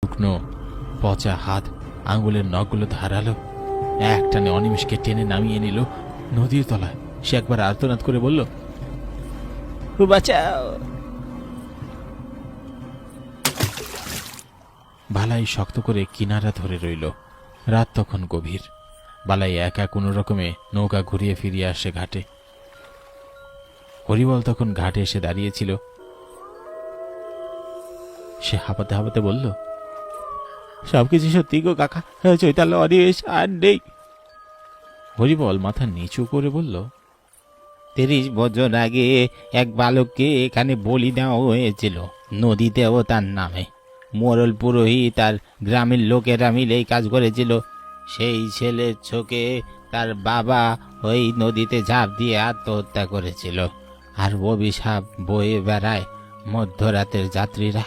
শুকনো পচা হাত আঙ্গুলের নখগুলো ধারালো, একটানে অনিমেষকে টেনে নামিয়ে নিল নদীর তলায়। সে একবার আর্তনাদ করে বলল, বাঁচাও। বালাই শক্ত করে কিনারা ধরে রইল। রাত তখন গভীর। বালাই একা কোনো রকমে নৌকা ঘুরিয়ে ফিরিয়ে আসে ঘাটে। হরিবল তখন ঘাটে এসে দাঁড়িয়েছিল। সে হাঁপাতে হাঁপাতে বলল, সবকিছু সত্যি গো কাকা, চৈতাল অনিমেষ আর নেই। হরিবল মাথা নিচু করে বলল, 30 বছর আগে এক বালককে এখানে বলি দেওয়া হয়েছিল নদী দেবতার নামে। মোড়ল পুরোহিত আর গ্রামের লোকেরা মিলেই কাজ করেছিল। সেই ছেলের চোখে তার বাবা ওই নদীতে ঝাঁপ দিয়ে আত্মহত্যা করেছিল। আর অভিশাপ বয়ে বেড়ায় মধ্যরাতের যাত্রীরা।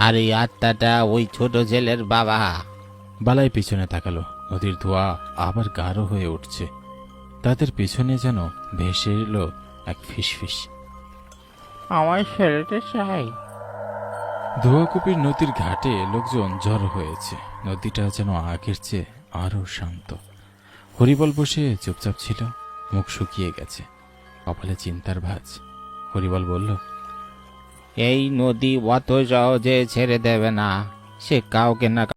আর এই আত্মাটা ওই ছোট ছেলের বাবা। বালাই পিছনে তাকালো। নদীর ধোঁয়া আবার গাঢ় হয়ে উঠছে। তাদের পিছনে যেন ভেসে এলো এক ফিসফিস। আমার ছেলেটা চাই। ধোয়াকুপির নদীর ঘাটে লোকজন জড়ো হয়েছে। নদীটা যেন আগের চেয়ে আরো শান্ত। হরিবল বসে চুপচাপ ছিল, মুখ শুকিয়ে গেছে, কপালে চিন্তার ভাঁজ। হরিবল বলল, এই নদী অত সহজে ছেড়ে দেবে না। সে কাউকে না